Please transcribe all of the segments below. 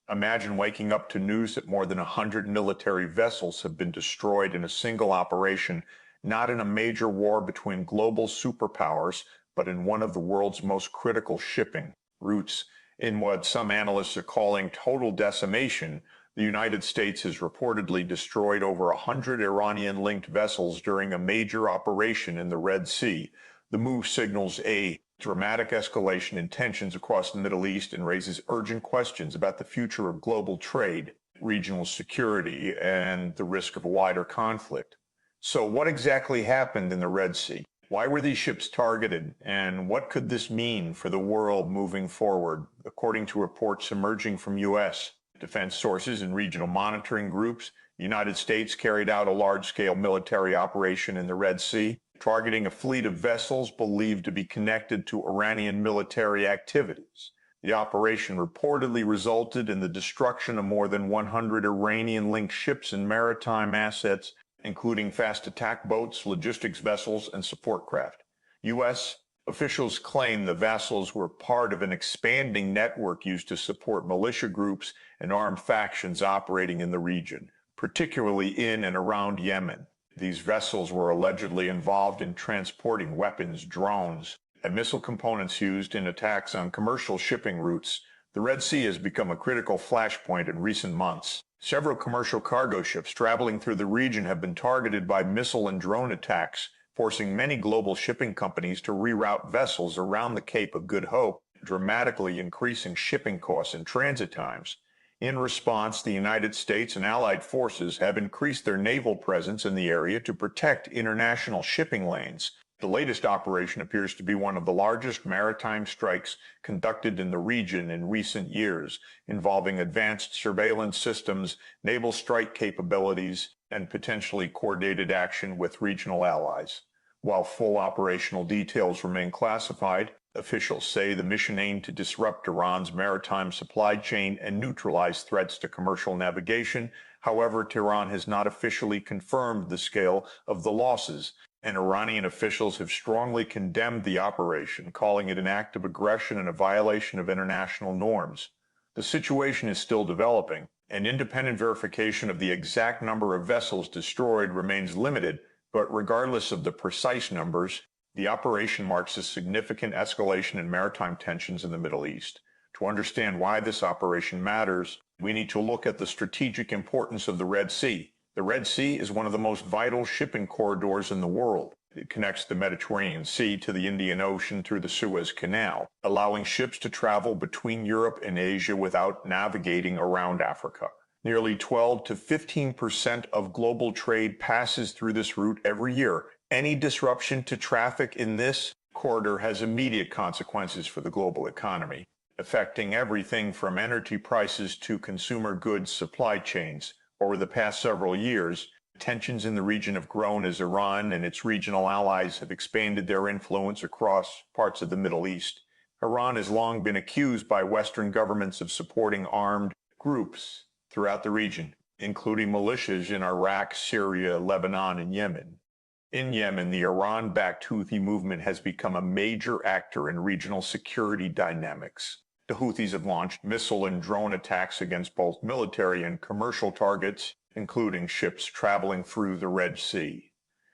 Imagine waking up to news that more than 100 military vessels have been destroyed in a single operation, not in a major war between global superpowers, but in one of the world's most critical shipping routes. In what some analysts are calling total decimation, the United States has reportedly destroyed over 100 Iranian-linked vessels during a major operation in the Red Sea. The move signals a dramatic escalation in tensions across the Middle East and raises urgent questions about the future of global trade, regional security, and the risk of a wider conflict. So what exactly happened in the Red Sea? Why were these ships targeted, and what could this mean for the world moving forward? According to reports emerging from U.S. defense sources and regional monitoring groups, the United States carried out a large-scale military operation in the Red Sea, targeting a fleet of vessels believed to be connected to Iranian military activities. The operation reportedly resulted in the destruction of more than 100 Iranian-linked ships and maritime assets, including fast attack boats, logistics vessels, and support craft. U.S. officials claim the vessels were part of an expanding network used to support militia groups and armed factions operating in the region, particularly in and around Yemen. These vessels were allegedly involved in transporting weapons, drones, and missile components used in attacks on commercial shipping routes. The Red Sea has become a critical flashpoint in recent months. Several commercial cargo ships traveling through the region have been targeted by missile and drone attacks, forcing many global shipping companies to reroute vessels around the Cape of Good Hope, dramatically increasing shipping costs and transit times. In response, the United States and allied forces have increased their naval presence in the area to protect international shipping lanes. The latest operation appears to be one of the largest maritime strikes conducted in the region in recent years, involving advanced surveillance systems, naval strike capabilities, and potentially coordinated action with regional allies. While full operational details remain classified, officials say the mission aimed to disrupt Iran's maritime supply chain and neutralize threats to commercial navigation. However, Tehran has not officially confirmed the scale of the losses, and Iranian officials have strongly condemned the operation, calling it an act of aggression and a violation of international norms. The situation is still developing, and independent verification of the exact number of vessels destroyed remains limited, but regardless of the precise numbers, the operation marks a significant escalation in maritime tensions in the Middle East. To understand why this operation matters, we need to look at the strategic importance of the Red Sea. The Red Sea is one of the most vital shipping corridors in the world. It connects the Mediterranean Sea to the Indian Ocean through the Suez Canal, allowing ships to travel between Europe and Asia without navigating around Africa. Nearly 12 to 15% of global trade passes through this route every year. Any disruption to traffic in this corridor has immediate consequences for the global economy, affecting everything from energy prices to consumer goods supply chains. Over the past several years, tensions in the region have grown as Iran and its regional allies have expanded their influence across parts of the Middle East. Iran has long been accused by Western governments of supporting armed groups throughout the region, including militias in Iraq, Syria, Lebanon, and Yemen. In Yemen, the Iran-backed Houthi movement has become a major actor in regional security dynamics. The Houthis have launched missile and drone attacks against both military and commercial targets, including ships traveling through the Red Sea.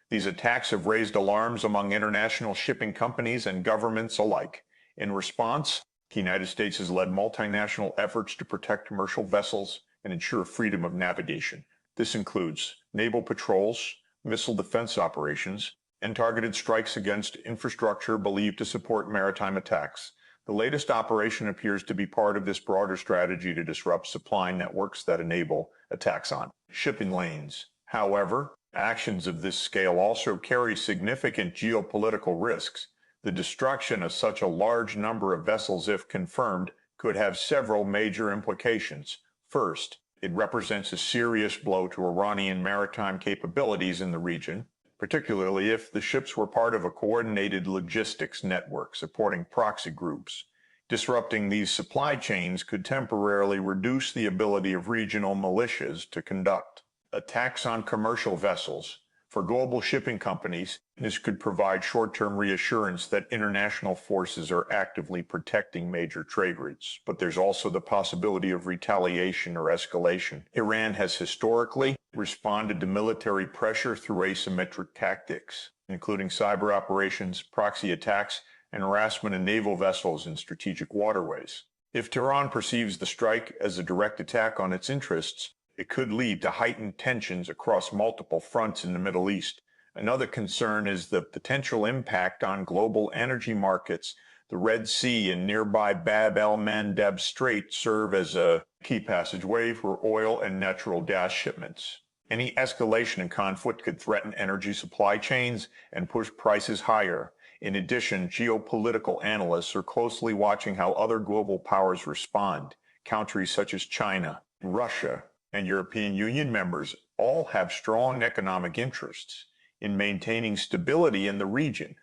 These attacks have raised alarms among international shipping companies and governments alike. In response, the United States has led multinational efforts to protect commercial vessels and ensure freedom of navigation. This includes naval patrols, missile defense operations, and targeted strikes against infrastructure believed to support maritime attacks. The latest operation appears to be part of this broader strategy to disrupt supply networks that enable attacks on shipping lanes. However, actions of this scale also carry significant geopolitical risks. The destruction of such a large number of vessels, if confirmed, could have several major implications. First, it represents a serious blow to Iranian maritime capabilities in the region, particularly if the ships were part of a coordinated logistics network supporting proxy groups. Disrupting these supply chains could temporarily reduce the ability of regional militias to conduct attacks on commercial vessels, For global shipping companies, this could provide short-term reassurance that international forces are actively protecting major trade routes. But there's also the possibility of retaliation or escalation. Iran has historically responded to military pressure through asymmetric tactics, including cyber operations, proxy attacks, and harassment of naval vessels in strategic waterways. If Tehran perceives the strike as a direct attack on its interests, it could lead to heightened tensions across multiple fronts in the Middle East. Another concern is the potential impact on global energy markets. The Red Sea and nearby Bab el-Mandeb Strait serve as a key passageway for oil and natural gas shipments. Any escalation in conflict could threaten energy supply chains and push prices higher. In addition, geopolitical analysts are closely watching how other global powers respond. Countries such as China, Russia, and European Union members all have strong economic interests in maintaining stability in the region.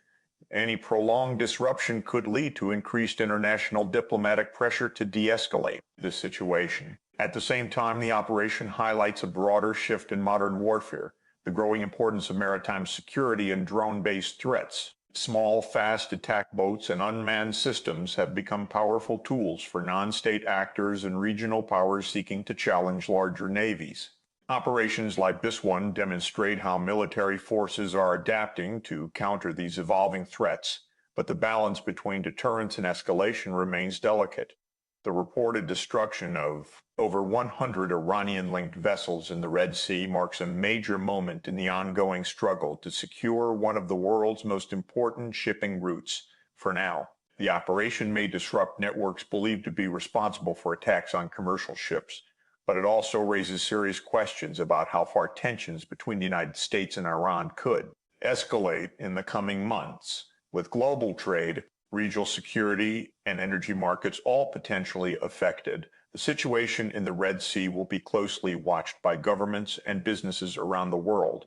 Any prolonged disruption could lead to increased international diplomatic pressure to de-escalate the situation. At the same time, the operation highlights a broader shift in modern warfare, the growing importance of maritime security and drone-based threats. Small, fast attack boats and unmanned systems have become powerful tools for non-state actors and regional powers seeking to challenge larger navies. Operations like this one demonstrate how military forces are adapting to counter these evolving threats, but the balance between deterrence and escalation remains delicate. The reported destruction of over 100 Iranian-linked vessels in the Red Sea marks a major moment in the ongoing struggle to secure one of the world's most important shipping routes. For now, the operation may disrupt networks believed to be responsible for attacks on commercial ships, but it also raises serious questions about how far tensions between the United States and Iran could escalate in the coming months, with global trade, regional security, and energy markets all potentially affected. The situation in the Red Sea will be closely watched by governments and businesses around the world.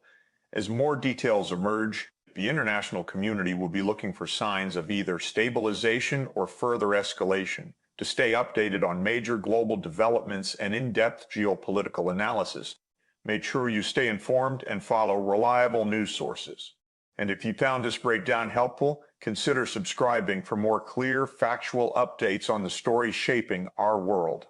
As more details emerge, the international community will be looking for signs of either stabilization or further escalation. To stay updated on major global developments and in-depth geopolitical analysis, make sure you stay informed and follow reliable news sources. And if you found this breakdown helpful, consider subscribing for more clear, factual updates on the stories shaping our world.